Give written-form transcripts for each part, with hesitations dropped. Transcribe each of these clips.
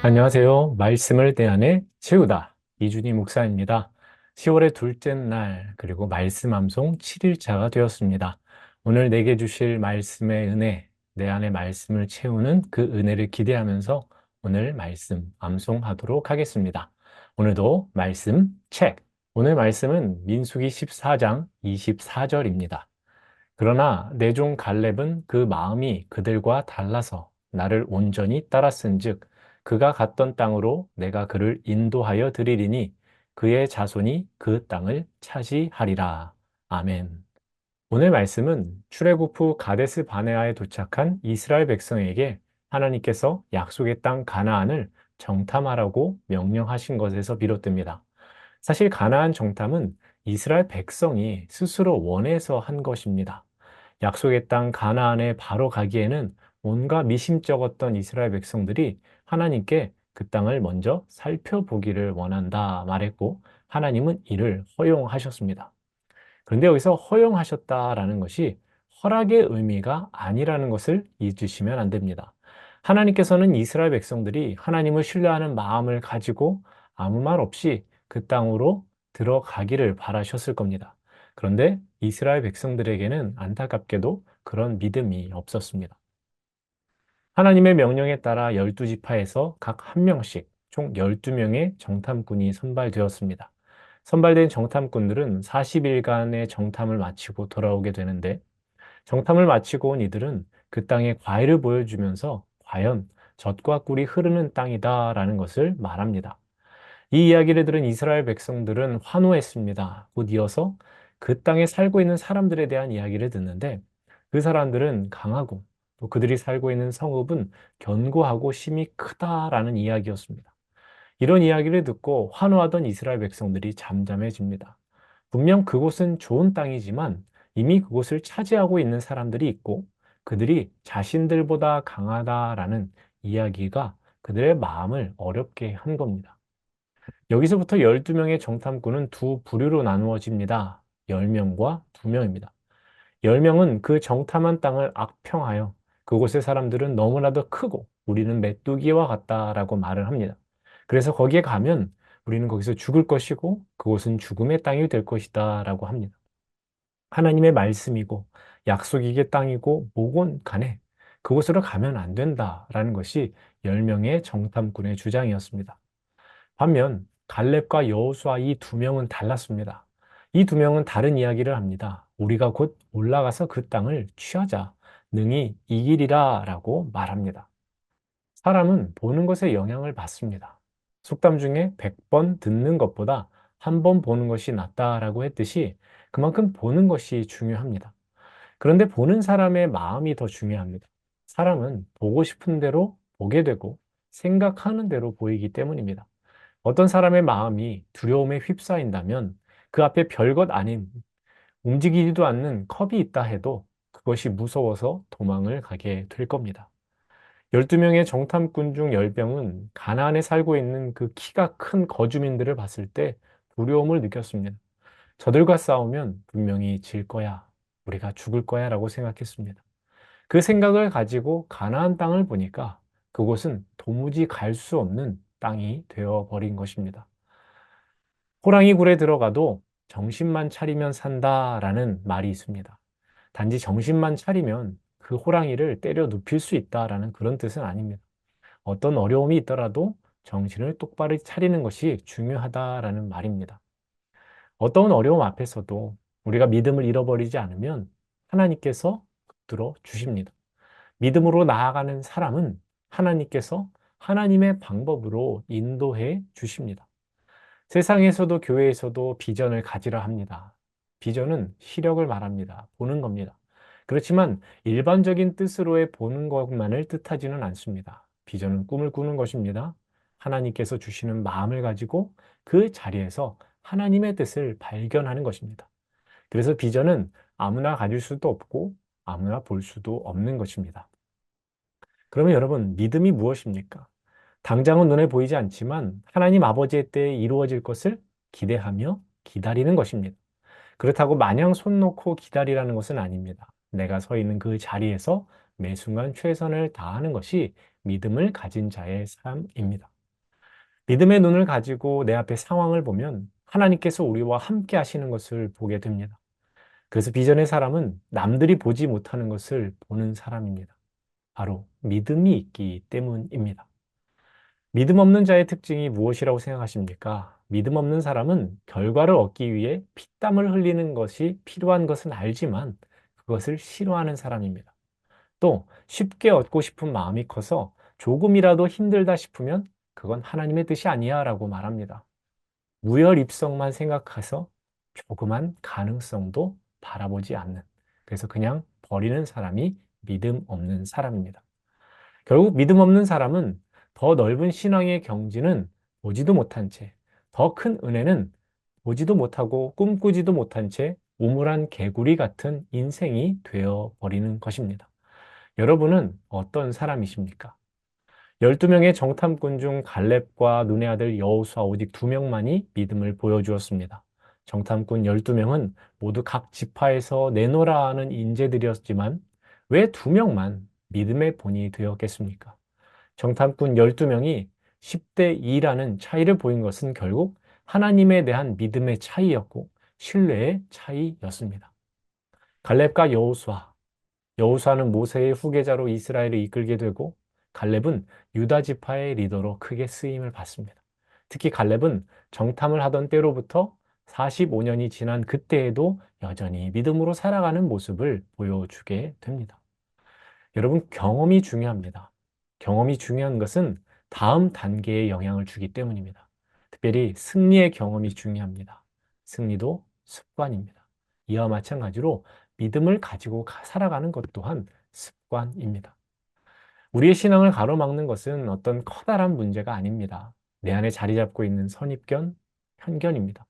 안녕하세요. 말씀을 대안에 채우다. 이준희 목사입니다. 10월의 둘째 날, 그리고 말씀 암송 7일차가 되었습니다. 오늘 내게 주실 말씀의 은혜, 내 안에 말씀을 채우는 그 은혜를 기대하면서 오늘 말씀 암송하도록 하겠습니다. 오늘도 말씀 책. 오늘 말씀은 민수기 14장 24절입니다. 그러나 내 종 갈렙은 그 마음이 그들과 달라서 나를 온전히 따랐은즉 그가 갔던 땅으로 내가 그를 인도하여 드리리니 그의 자손이 그 땅을 차지하리라. 아멘. 오늘 말씀은 출애굽 후 가데스 바네아에 도착한 이스라엘 백성에게 하나님께서 약속의 땅 가나안을 정탐하라고 명령하신 것에서 비롯됩니다. 사실 가나안 정탐은 이스라엘 백성이 스스로 원해서 한 것입니다. 약속의 땅 가나안에 바로 가기에는 뭔가 미심쩍었던 이스라엘 백성들이 하나님께 그 땅을 먼저 살펴보기를 원한다 말했고, 하나님은 이를 허용하셨습니다. 그런데 여기서 허용하셨다라는 것이 허락의 의미가 아니라는 것을 잊으시면 안 됩니다. 하나님께서는 이스라엘 백성들이 하나님을 신뢰하는 마음을 가지고 아무 말 없이 그 땅으로 들어가기를 바라셨을 겁니다. 그런데 이스라엘 백성들에게는 안타깝게도 그런 믿음이 없었습니다. 하나님의 명령에 따라 12지파에서 각 한 명씩 총 12명의 정탐꾼이 선발되었습니다. 선발된 정탐꾼들은 40일간의 정탐을 마치고 돌아오게 되는데, 정탐을 마치고 온 이들은 그 땅의 과일을 보여주면서 과연 젖과 꿀이 흐르는 땅이다라는 것을 말합니다. 이 이야기를 들은 이스라엘 백성들은 환호했습니다. 곧 이어서 그 땅에 살고 있는 사람들에 대한 이야기를 듣는데, 그 사람들은 강하고 또 그들이 살고 있는 성읍은 견고하고 심이 크다라는 이야기였습니다. 이런 이야기를 듣고 환호하던 이스라엘 백성들이 잠잠해집니다. 분명 그곳은 좋은 땅이지만 이미 그곳을 차지하고 있는 사람들이 있고 그들이 자신들보다 강하다라는 이야기가 그들의 마음을 어렵게 한 겁니다. 여기서부터 12명의 정탐꾼은 두 부류로 나누어집니다. 10명과 2명입니다. 10명은 그 정탐한 땅을 악평하여 그곳의 사람들은 너무나도 크고 우리는 메뚜기와 같다라고 말을 합니다. 그래서 거기에 가면 우리는 거기서 죽을 것이고 그곳은 죽음의 땅이 될 것이다 라고 합니다. 하나님의 말씀이고 약속이게 땅이고 뭐건 간에 그곳으로 가면 안 된다라는 것이 10명의 정탐꾼의 주장이었습니다. 반면 갈렙과 여호수아 이 두 명은 달랐습니다. 이 두 명은 다른 이야기를 합니다. 우리가 곧 올라가서 그 땅을 취하자. 능히 이기리라 라고 말합니다. 사람은 보는 것에 영향을 받습니다. 속담 중에 100번 듣는 것보다 한 번 보는 것이 낫다라고 했듯이 그만큼 보는 것이 중요합니다. 그런데 보는 사람의 마음이 더 중요합니다. 사람은 보고 싶은 대로 보게 되고 생각하는 대로 보이기 때문입니다. 어떤 사람의 마음이 두려움에 휩싸인다면 그 앞에 별것 아닌 움직이지도 않는 컵이 있다 해도 그것이 무서워서 도망을 가게 될 겁니다. 12명의 정탐꾼 중 10명은 가나안에 살고 있는 그 키가 큰 거주민들을 봤을 때 두려움을 느꼈습니다. 저들과 싸우면 분명히 질 거야. 우리가 죽을 거야 라고 생각했습니다. 그 생각을 가지고 가나안 땅을 보니까 그곳은 도무지 갈 수 없는 땅이 되어버린 것입니다. 호랑이 굴에 들어가도 정신만 차리면 산다라는 말이 있습니다. 단지 정신만 차리면 그 호랑이를 때려 눕힐 수 있다라는 그런 뜻은 아닙니다. 어떤 어려움이 있더라도 정신을 똑바로 차리는 것이 중요하다라는 말입니다. 어떤 어려움 앞에서도 우리가 믿음을 잃어버리지 않으면 하나님께서 붙들어 주십니다. 믿음으로 나아가는 사람은 하나님께서 하나님의 방법으로 인도해 주십니다. 세상에서도 교회에서도 비전을 가지라 합니다. 비전은 시력을 말합니다. 보는 겁니다. 그렇지만 일반적인 뜻으로의 보는 것만을 뜻하지는 않습니다. 비전은 꿈을 꾸는 것입니다. 하나님께서 주시는 마음을 가지고 그 자리에서 하나님의 뜻을 발견하는 것입니다. 그래서 비전은 아무나 가질 수도 없고 아무나 볼 수도 없는 것입니다. 그러면 여러분, 믿음이 무엇입니까? 당장은 눈에 보이지 않지만 하나님 아버지의 때에 이루어질 것을 기대하며 기다리는 것입니다. 그렇다고 마냥 손 놓고 기다리라는 것은 아닙니다. 내가 서 있는 그 자리에서 매 순간 최선을 다하는 것이 믿음을 가진 자의 삶입니다. 믿음의 눈을 가지고 내 앞의 상황을 보면 하나님께서 우리와 함께 하시는 것을 보게 됩니다. 그래서 비전의 사람은 남들이 보지 못하는 것을 보는 사람입니다. 바로 믿음이 있기 때문입니다. 믿음 없는 자의 특징이 무엇이라고 생각하십니까? 믿음 없는 사람은 결과를 얻기 위해 피땀을 흘리는 것이 필요한 것은 알지만 그것을 싫어하는 사람입니다. 또 쉽게 얻고 싶은 마음이 커서 조금이라도 힘들다 싶으면 그건 하나님의 뜻이 아니야 라고 말합니다. 무혈입성만 생각해서 조그만 가능성도 바라보지 않는, 그래서 그냥 버리는 사람이 믿음 없는 사람입니다. 결국 믿음 없는 사람은 더 넓은 신앙의 경지는 보지도 못한 채, 더 큰 은혜는 보지도 못하고 꿈꾸지도 못한 채 우물한 개구리 같은 인생이 되어 버리는 것입니다. 여러분은 어떤 사람이십니까? 12명의 정탐꾼 중 갈렙과 눈의 아들 여호수아 오직 2명만이 믿음을 보여주었습니다. 정탐꾼 12명은 모두 각 지파에서 내노라 하는 인재들이었지만 왜 2명만 믿음의 본이 되었겠습니까? 정탐꾼 12명이 10대 2라는 차이를 보인 것은 결국 하나님에 대한 믿음의 차이였고 신뢰의 차이였습니다. 갈렙과 여호수아, 여호수아는 모세의 후계자로 이스라엘을 이끌게 되고 갈렙은 유다 지파의 리더로 크게 쓰임을 받습니다. 특히 갈렙은 정탐을 하던 때로부터 45년이 지난 그때에도 여전히 믿음으로 살아가는 모습을 보여주게 됩니다. 여러분, 경험이 중요합니다. 경험이 중요한 것은 다음 단계에 영향을 주기 때문입니다. 특별히 승리의 경험이 중요합니다. 승리도 습관입니다. 이와 마찬가지로 믿음을 가지고 살아가는 것 또한 습관입니다. 우리의 신앙을 가로막는 것은 어떤 커다란 문제가 아닙니다. 내 안에 자리 잡고 있는 선입견, 편견입니다.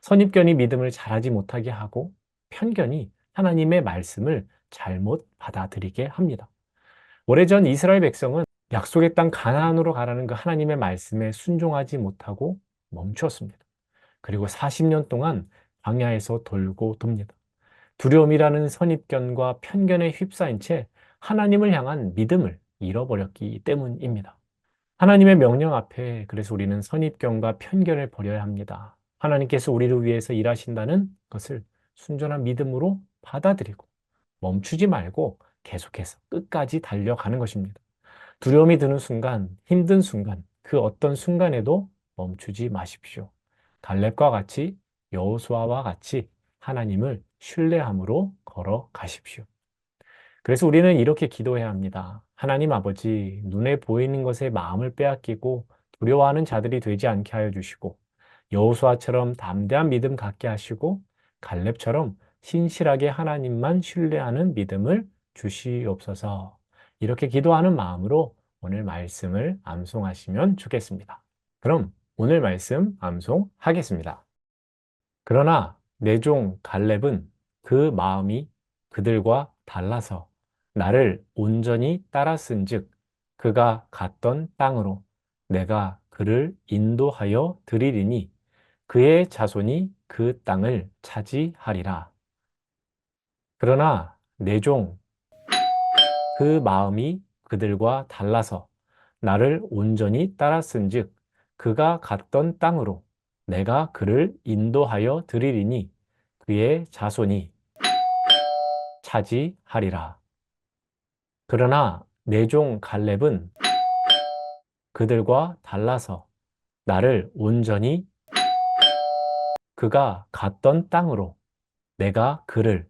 선입견이 믿음을 잘하지 못하게 하고 편견이 하나님의 말씀을 잘못 받아들이게 합니다. 오래전 이스라엘 백성은 약속의 땅 가나안으로 가라는 그 하나님의 말씀에 순종하지 못하고 멈추었습니다. 그리고 40년 동안 광야에서 돌고 돕니다. 두려움이라는 선입견과 편견에 휩싸인 채 하나님을 향한 믿음을 잃어버렸기 때문입니다. 하나님의 명령 앞에 그래서 우리는 선입견과 편견을 버려야 합니다. 하나님께서 우리를 위해서 일하신다는 것을 순전한 믿음으로 받아들이고 멈추지 말고 계속해서 끝까지 달려가는 것입니다. 두려움이 드는 순간, 힘든 순간, 그 어떤 순간에도 멈추지 마십시오. 갈렙과 같이 여호수아와 같이 하나님을 신뢰함으로 걸어가십시오. 그래서 우리는 이렇게 기도해야 합니다. 하나님 아버지, 눈에 보이는 것에 마음을 빼앗기고 두려워하는 자들이 되지 않게 하여 주시고 여호수아처럼 담대한 믿음 갖게 하시고 갈렙처럼 신실하게 하나님만 신뢰하는 믿음을 주시옵소서. 이렇게 기도하는 마음으로 오늘 말씀을 암송하시면 좋겠습니다. 그럼 오늘 말씀 암송하겠습니다. 그러나 내 종 갈렙은 그 마음이 그들과 달라서 나를 온전히 따랐은즉 그가 갔던 땅으로 내가 그를 인도하여 드리리니 그의 자손이 그 땅을 차지하리라. 그러나 내 종 그 마음이 그들과 달라서 나를 온전히 따랐은즉 그가 갔던 땅으로 내가 그를 인도하여 드리리니 그의 자손이 차지하리라. 그러나 내 종 갈렙은 그들과 달라서 나를 온전히 그가 갔던 땅으로 내가 그를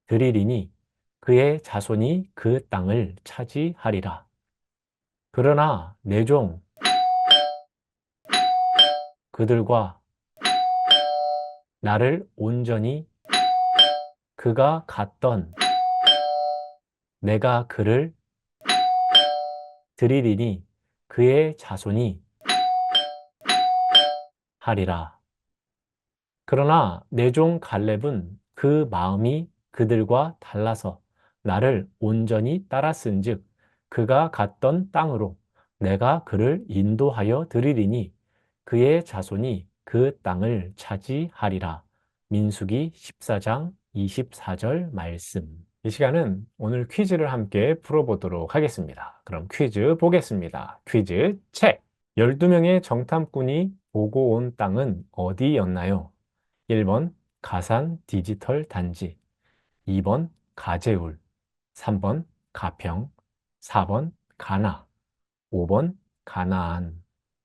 드리리니 그의 자손이 그 땅을 차지하리라. 그러나 내 종 그들과 나를 온전히 그가 갔던 내가 그를 드리리니 그의 자손이 하리라. 그러나 내 종 갈렙은 그 마음이 그들과 달라서 나를 온전히 따랐은즉 그가 갔던 땅으로 내가 그를 인도하여 드리리니 그의 자손이 그 땅을 차지하리라. 민수기 14장 24절 말씀. 이 시간은 오늘 퀴즈를 함께 풀어보도록 하겠습니다. 그럼 퀴즈 보겠습니다. 퀴즈 책! 12명의 정탐꾼이 보고 온 땅은 어디였나요? 1번 가산 디지털 단지, 2번 가제울, 3번 가평, 4번 가나, 5번 가나안.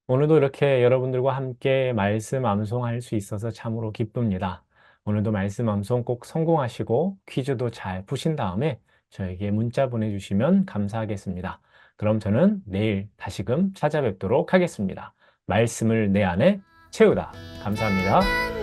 오늘도 이렇게 여러분들과 함께 말씀 암송할 수 있어서 참으로 기쁩니다. 오늘도 말씀 암송 꼭 성공하시고 퀴즈도 잘 푸신 다음에 저에게 문자 보내주시면 감사하겠습니다. 그럼 저는 내일 다시금 찾아뵙도록 하겠습니다. 말씀을 내 안에 채우다. 감사합니다.